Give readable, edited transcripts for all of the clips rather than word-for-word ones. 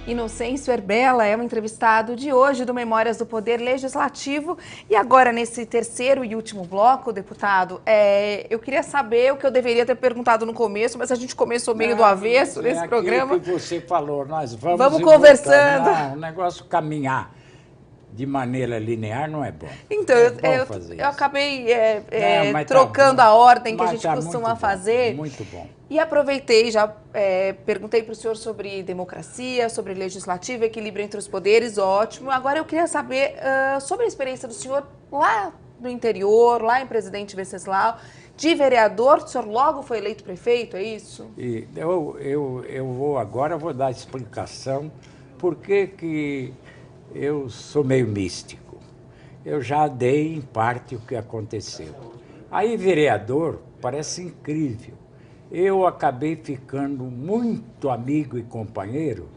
Inocêncio Erbella é o entrevistado de hoje do Memórias do Poder Legislativo. E agora, nesse terceiro e último bloco, deputado, eu queria saber o que eu deveria ter perguntado no começo, mas a gente começou meio do avesso nesse programa. É aquilo que você falou, nós vamos conversando. Não, o negócio caminhar de maneira linear não é bom. Então, eu acabei trocando tá, a ordem que a gente tá costuma muito fazer. Bom, muito bom. E aproveitei, já perguntei para o senhor sobre democracia, sobre legislativo, equilíbrio entre os poderes, ótimo. Agora eu queria saber sobre a experiência do senhor lá no interior, lá em Presidente Venceslau, de vereador. O senhor logo foi eleito prefeito, é isso? E agora vou dar a explicação por que eu sou meio místico. Eu já dei, em parte, o que aconteceu. Aí, vereador, parece incrível. Eu acabei ficando muito amigo e companheiro,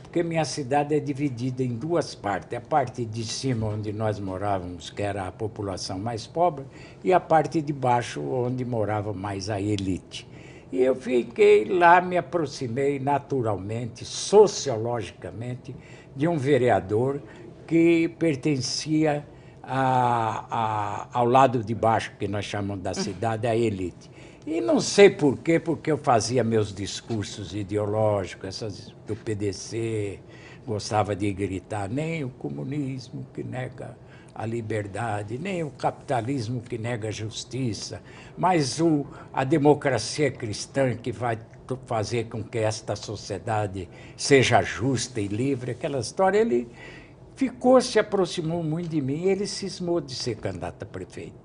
porque minha cidade é dividida em duas partes. A parte de cima, onde nós morávamos, que era a população mais pobre, e a parte de baixo, onde morava mais a elite. E eu fiquei lá, me aproximei naturalmente, sociologicamente, de um vereador que pertencia ao lado de baixo, que nós chamamos da cidade, a elite. E não sei por quê, porque eu fazia meus discursos ideológicos, do PDC, gostava de gritar, nem o comunismo que nega a liberdade, nem o capitalismo que nega a justiça, mas a democracia cristã que vai fazer com que esta sociedade seja justa e livre, aquela história. Ele se aproximou muito de mim, e ele cismou de ser candidato a prefeito.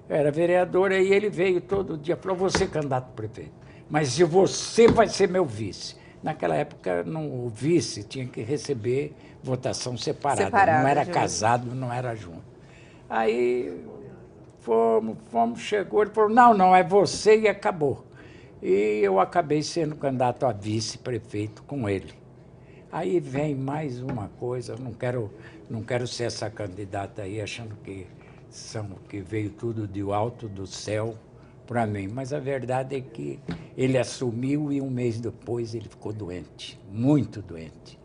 Eu era vereador, e ele veio todo dia e falou: você candidato a prefeito, mas você vai ser meu vice. Naquela época, o vice tinha que receber votação separada, não era casado, não era junto. Aí chegou, ele falou: não, é você, e acabou. E eu acabei sendo candidato a vice-prefeito com ele. Aí vem mais uma coisa, não quero ser essa candidata aí achando que veio tudo do alto do céu para mim, mas a verdade é que ele assumiu e um mês depois ele ficou doente, muito doente.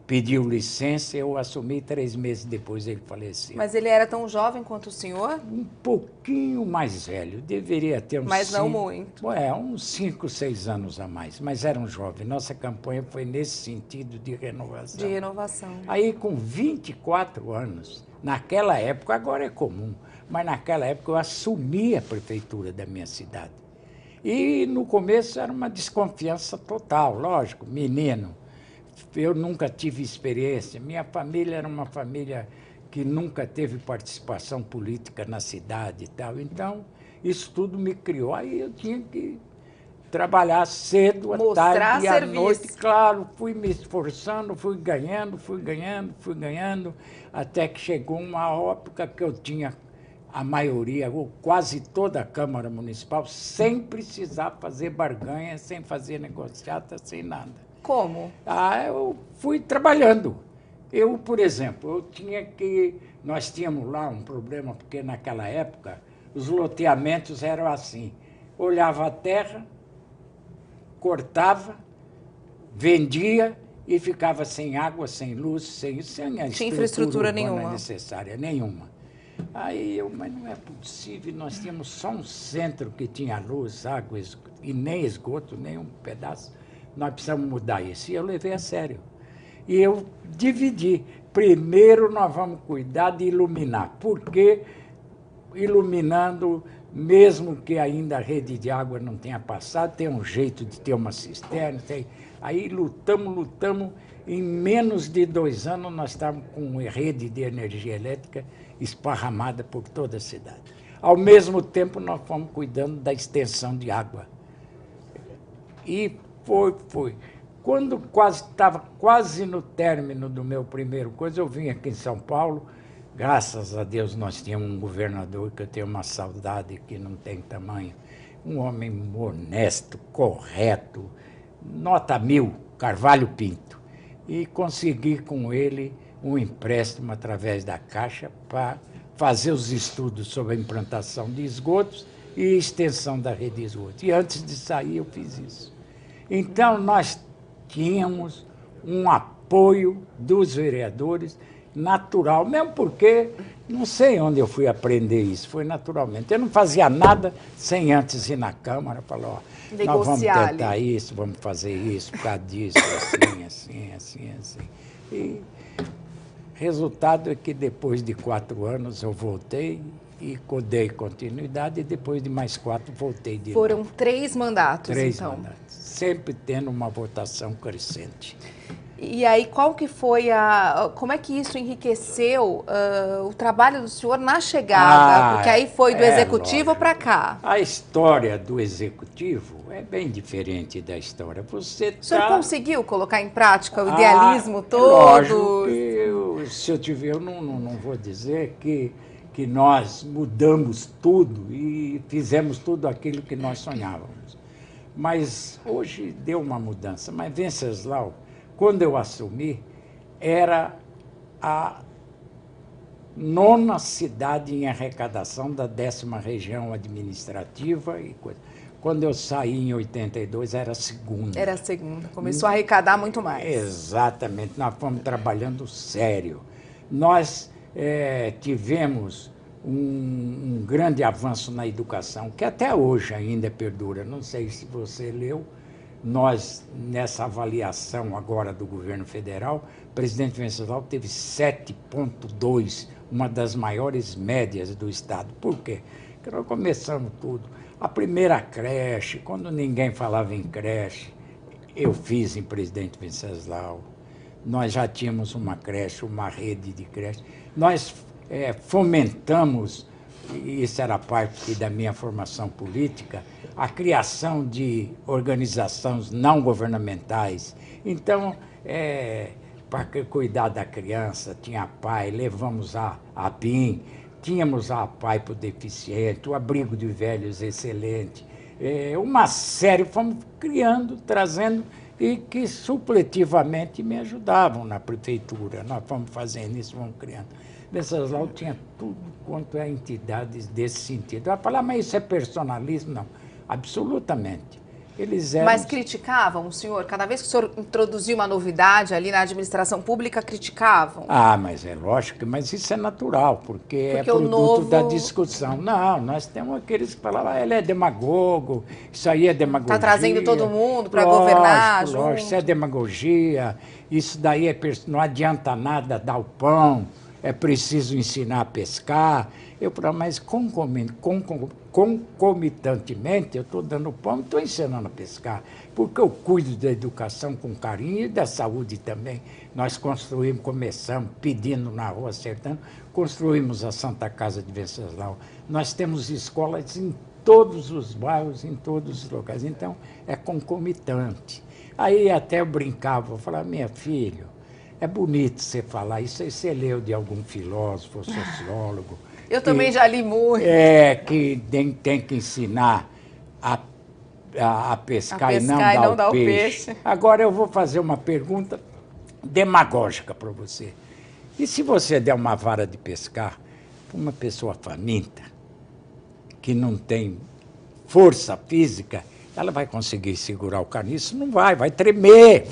Pediu licença, eu assumi, 3 meses depois ele faleceu. Mas ele era tão jovem quanto o senhor? Um pouquinho mais velho, deveria ter uns... Mas não muito. Uns 5, 6 anos a mais, mas era um jovem. Nossa campanha foi nesse sentido de renovação. De renovação. Aí, com 24 anos, naquela época, agora é comum, mas naquela época eu assumi a prefeitura da minha cidade. E no começo era uma desconfiança total, lógico, menino. Eu nunca tive experiência, minha família era uma família que nunca teve participação política na cidade e tal, então isso tudo me criou. Aí eu tinha que trabalhar cedo, à tarde e à noite. Claro, fui me esforçando, fui ganhando, até que chegou uma época que eu tinha a maioria, ou quase toda a Câmara Municipal, sem precisar fazer barganha, sem fazer negociata, sem nada. Como? Eu fui trabalhando. Eu, por exemplo, nós tínhamos lá um problema, porque naquela época os loteamentos eram assim: olhava a terra, cortava, vendia e ficava sem água, sem luz, sem a infraestrutura nenhuma necessária, nenhuma. Mas não é possível, nós tínhamos só um centro que tinha luz, água e nem esgoto, nem um pedaço. Nós precisamos mudar isso. E eu levei a sério. E eu dividi. Primeiro nós vamos cuidar de iluminar, porque iluminando, mesmo que ainda a rede de água não tenha passado, tem um jeito de ter uma cisterna. Aí lutamos, em menos de 2 anos nós estávamos com rede de energia elétrica esparramada por toda a cidade. Ao mesmo tempo nós fomos cuidando da extensão de água. E foi. Quando estava quase no término do meu primeiro coisa, eu vim aqui em São Paulo. Graças a Deus nós tínhamos um governador que eu tenho uma saudade que não tem tamanho. Um homem honesto, correto, nota 1000, Carvalho Pinto. E consegui com ele um empréstimo através da Caixa para fazer os estudos sobre a implantação de esgotos e extensão da rede de esgotos. E antes de sair eu fiz isso. Então, nós tínhamos um apoio apoio dos vereadores, natural, mesmo porque não sei onde eu fui aprender isso, foi naturalmente. Eu não fazia nada sem antes ir na Câmara e falar, ó, nós vamos tentar isso, vamos fazer isso, por causa disso, assim. E resultado é que depois de 4 anos eu voltei e dei continuidade, e depois de mais 4 voltei de Foram novo. 3 mandatos, 3 então. mandatos, sempre tendo uma votação crescente. E aí, qual que foi como é que isso enriqueceu o trabalho do senhor na chegada? Porque aí foi do executivo para cá. A história do executivo é bem diferente da história. O senhor conseguiu colocar em prática o idealismo todo? Lógico que, se eu tiver, eu não vou dizer que nós mudamos tudo e fizemos tudo aquilo que nós sonhávamos. Mas hoje deu uma mudança. Mas Venceslau, quando eu assumi, era a 9ª cidade em arrecadação da 10ª região administrativa. Quando eu saí em 82, era a 2ª. Era a 2ª. Começou a arrecadar muito mais. Exatamente. Nós fomos trabalhando sério. Nós tivemos um grande avanço na educação, que até hoje ainda perdura. Não sei se você leu. Nós, nessa avaliação agora do governo federal, o presidente Venceslau teve 7,2, uma das maiores médias do Estado. Por quê? Porque nós começamos tudo. A primeira creche, quando ninguém falava em creche, eu fiz em Presidente Venceslau. Nós já tínhamos uma creche, uma rede de creche. Nós fomentamos, e isso era parte da minha formação política, a criação de organizações não governamentais. Então, para cuidar da criança, tinha a PAI, levamos a PIM, tínhamos a PAI para o deficiente, o abrigo de velhos excelente, uma série, fomos criando, trazendo, e que supletivamente me ajudavam na prefeitura. Nós fomos fazendo isso, fomos criando. Venceslau tinha tudo quanto é entidades desse sentido. Vai falar, mas isso é personalismo? Não, absolutamente. Eles eram... Mas criticavam o senhor? Cada vez que o senhor introduzia uma novidade ali na administração pública, criticavam? Mas é lógico, mas isso é natural, porque é produto da discussão. Não, nós temos aqueles que falavam, ele é demagogo, isso aí é demagogia. Está trazendo todo mundo para governar junto. Lógico, isso é demagogia, isso daí não adianta nada dar o pão, é preciso ensinar a pescar. Eu falei, mas concomitantemente, eu estou dando pão e estou ensinando a pescar, porque eu cuido da educação com carinho e da saúde também. Nós começamos pedindo na rua, acertando, construímos a Santa Casa de Venceslau. Nós temos escolas em todos os bairros, em todos os locais, então é concomitante. Aí até eu brincava, eu falava, minha filha, é bonito você falar isso, aí você leu de algum filósofo, sociólogo. Eu também já li muito. Que tem que ensinar a pescar e não dar o peixe. Agora eu vou fazer uma pergunta demagógica para você. E se você der uma vara de pescar para uma pessoa faminta, que não tem força física, ela vai conseguir segurar o caniço? Não vai tremer,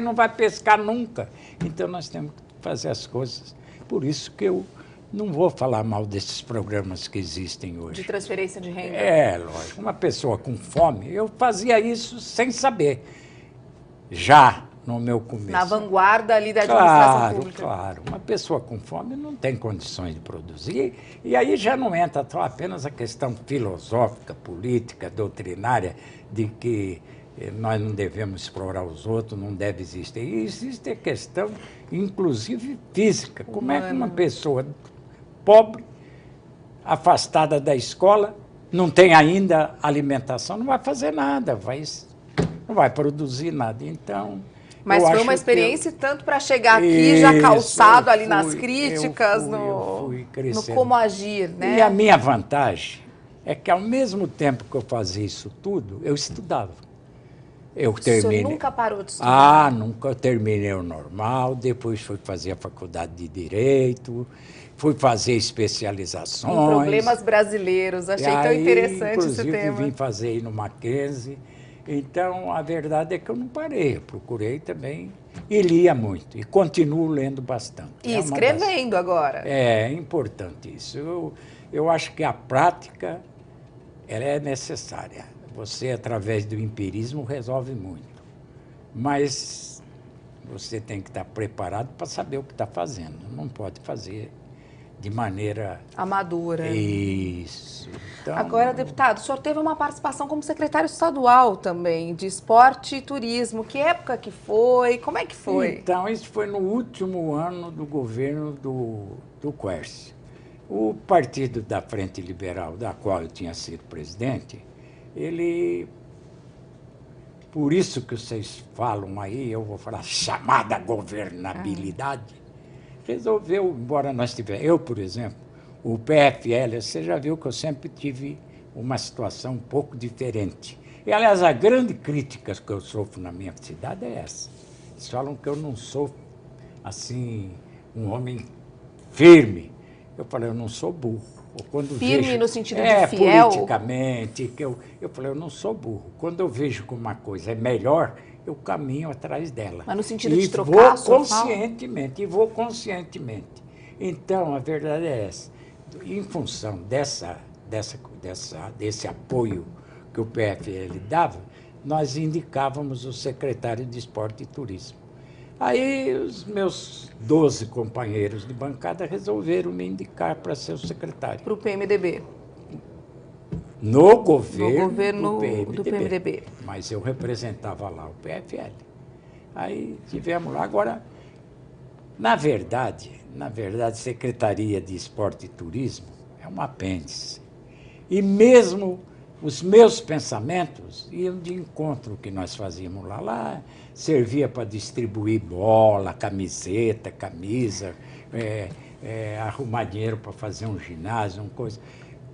não vai pescar nunca. Então nós temos que fazer as coisas. Por isso que eu não vou falar mal desses programas que existem hoje. De transferência de renda. Lógico. Uma pessoa com fome, eu fazia isso sem saber. Já no meu começo. Na vanguarda ali da administração pública. Claro. Uma pessoa com fome não tem condições de produzir. E aí já não entra só apenas a questão filosófica, política, doutrinária, de que nós não devemos explorar os outros, não deve existir. E existe a questão, inclusive, física. Como é que uma pessoa pobre, afastada da escola, não tem ainda alimentação, não vai fazer nada, não vai produzir nada. Então... Mas foi uma experiência tanto para chegar aqui já calçado ali nas críticas, no como agir, né? E a minha vantagem é que, ao mesmo tempo que eu fazia isso tudo, eu estudava. O senhor nunca parou de estudar? Nunca. Eu terminei o normal, depois fui fazer a faculdade de Direito, fui fazer especializações. Em problemas brasileiros, achei tão interessante esse tema. Inclusive, vim fazer aí no Mackenzie. Então, a verdade é que eu não parei, eu procurei também e lia muito, e continuo lendo bastante. E escrevendo agora. É importante isso. Eu acho que a prática ela é necessária. Você, através do empirismo, resolve muito. Mas você tem que estar preparado para saber o que está fazendo. Não pode fazer de maneira... amadora. Isso. Então, agora, deputado, o senhor teve uma participação como secretário estadual também, de esporte e turismo. Que época que foi? Como é que foi? Então, isso foi no último ano do governo do Quércio. O Partido da Frente Liberal, da qual eu tinha sido presidente, ele... Por isso que vocês falam aí, eu vou falar chamada governabilidade, resolveu, embora nós tivéssemos... Eu, por exemplo, o PFL, você já viu que eu sempre tive uma situação um pouco diferente. E, aliás, a grande crítica que eu sofro na minha cidade é essa. Eles falam que eu não sou, assim, um homem firme. Eu falei, eu não sou burro. Quando firme vejo, no sentido de fiel? Politicamente. Eu falei, eu não sou burro. Quando eu vejo que uma coisa é melhor, eu caminho atrás dela. Mas no sentido de trocar, e vou conscientemente. Então, a verdade é essa. Em função desse apoio que o PFL dava, nós indicávamos o secretário de Esporte e Turismo. Aí os meus 12 companheiros de bancada resolveram me indicar para ser o secretário. Para o PMDB? No governo do PMDB. Mas eu representava lá o PFL. Aí tivemos lá. Agora, na verdade, Secretaria de Esporte e Turismo é um apêndice. E mesmo os meus pensamentos iam de encontro ao que nós fazíamos lá. Lá servia para distribuir bola, camiseta, camisa, arrumar dinheiro para fazer um ginásio, uma coisa.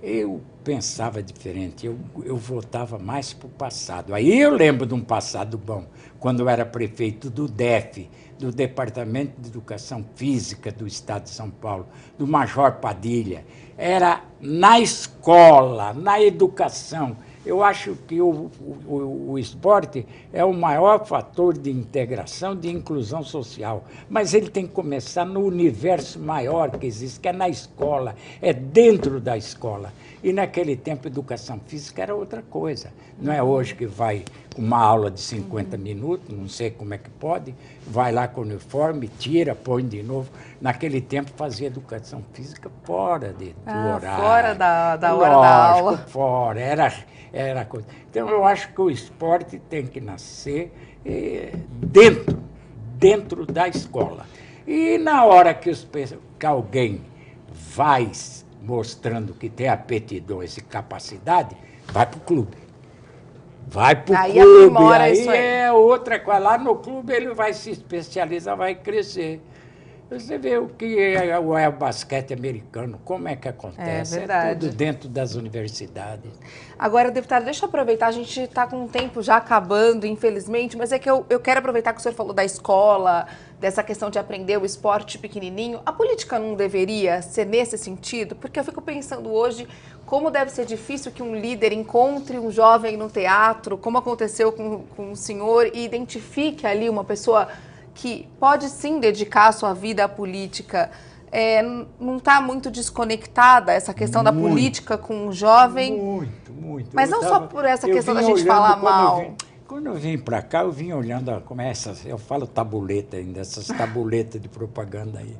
Eu pensava diferente, eu voltava mais para o passado. Aí eu lembro de um passado bom, quando eu era prefeito do DEF, do Departamento de Educação Física do Estado de São Paulo, do Major Padilha. Era na escola, na educação. Eu acho que o esporte é o maior fator de integração, de inclusão social. Mas ele tem que começar no universo maior que existe, que é na escola, é dentro da escola. E naquele tempo, educação física era outra coisa. Não é hoje que vai com uma aula de 50 minutos, não sei como é que pode, vai lá com o uniforme, tira, põe de novo. Naquele tempo fazia educação física fora do horário. Fora da hora da aula. Fora, era coisa. Então, eu acho que o esporte tem que nascer dentro da escola. E na hora que alguém vai mostrando que tem aptidões e capacidade, vai para o clube. Vai para o clube, aí é outra coisa. Lá no clube ele vai se especializar, vai crescer. Você vê o que é o basquete americano, como é que acontece. É tudo dentro das universidades. Agora, deputado, deixa eu aproveitar, a gente está com o tempo já acabando, infelizmente, mas é que eu quero aproveitar que o senhor falou da escola, dessa questão de aprender o esporte pequenininho. A política não deveria ser nesse sentido? Porque eu fico pensando hoje como deve ser difícil que um líder encontre um jovem no teatro, como aconteceu com o senhor, e identifique ali uma pessoa que pode sim dedicar a sua vida à política. Não está muito desconectada essa questão da política com o jovem? Muito. Mas não só por essa questão da gente falar mal. Quando eu vim para cá, eu vim olhando como eu falo tabuleta ainda, essas tabuletas de propaganda aí.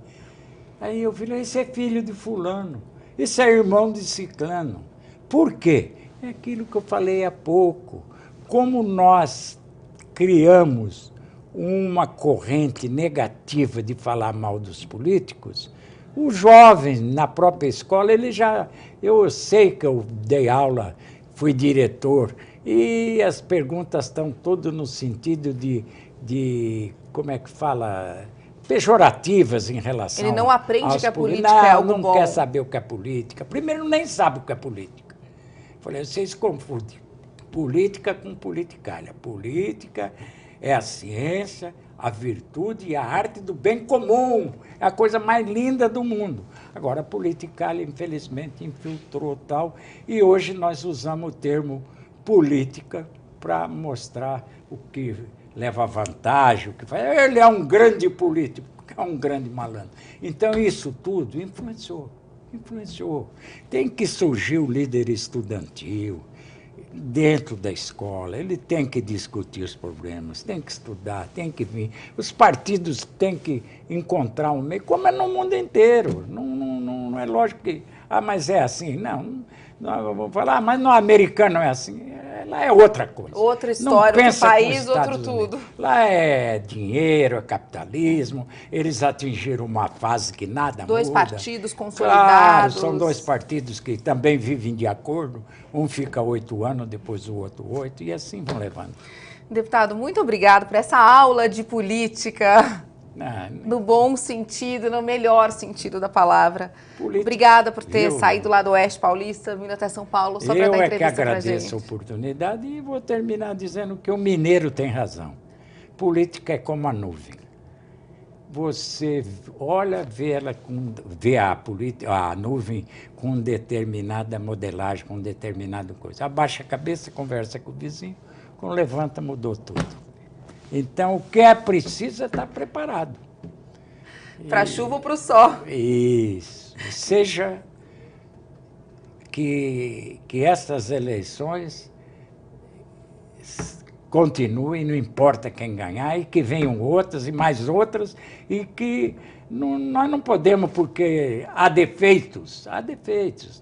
Aí eu falei, esse é filho de fulano, esse é irmão de ciclano. Por quê? É aquilo que eu falei há pouco. Como nós criamos uma corrente negativa de falar mal dos políticos, os jovens, na própria escola, eu sei que eu dei aula, fui diretor, e as perguntas estão todas no sentido de como é que fala, pejorativas em relação... Ele não aprende que a política é algo bom. Não quer saber o que é política. Primeiro, nem sabe o que é política. Falei, vocês confundem política com politicalha. Política é a ciência, a virtude e a arte do bem comum. É a coisa mais linda do mundo. Agora, a politicalha, infelizmente, infiltrou tal, e hoje nós usamos o termo política para mostrar o que leva vantagem, o que faz. Ele é um grande político, é um grande malandro. Então, isso tudo influenciou. Tem que surgir o líder estudantil dentro da escola, ele tem que discutir os problemas, tem que estudar, tem que vir. Os partidos têm que encontrar um meio, como é no mundo inteiro. Não é lógico que... mas é assim. Não, vou falar, mas no americano é assim. Lá é outra coisa. Outra história, outro país, outro tudo. Lá é dinheiro, é capitalismo. Eles atingiram uma fase que nada muda. Dois partidos consolidados. Claro, são dois partidos que também vivem de acordo. Um fica 8 anos, depois o outro 8, e assim vão levando. Deputado, muito obrigado por essa aula de política. No bom sentido, no melhor sentido da palavra. Obrigada por ter saído lá do Oeste Paulista, vindo até São Paulo, só para dar entrevista pra gente. Eu é que agradeço a oportunidade e vou terminar dizendo que o mineiro tem razão. Política é como a nuvem. Você olha, vê a nuvem com determinada modelagem, com determinada coisa. Abaixa a cabeça, conversa com o vizinho, quando levanta, mudou tudo. Então, o que é preciso é estar preparado. Para a chuva ou para o sol. Isso. Seja que essas eleições continuem, não importa quem ganhar, e que venham outras e mais outras, e que nós não podemos, porque há defeitos,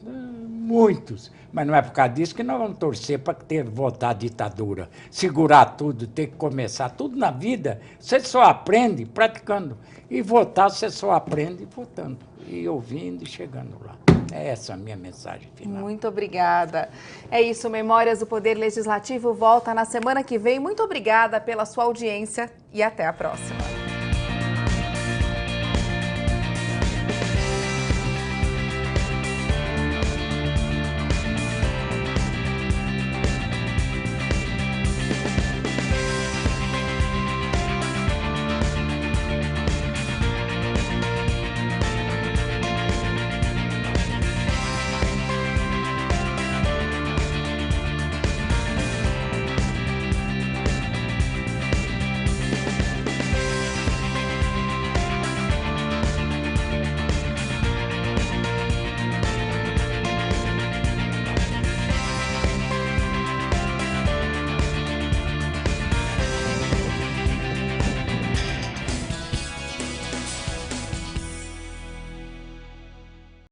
muitos, mas não é por causa disso que nós vamos torcer para voltar a ditadura, segurar tudo, ter que começar tudo na vida. Você só aprende praticando, e votar você só aprende votando, e ouvindo e chegando lá. É essa a minha mensagem final. Muito obrigada. É isso, Memórias do Poder Legislativo volta na semana que vem. Muito obrigada pela sua audiência e até a próxima.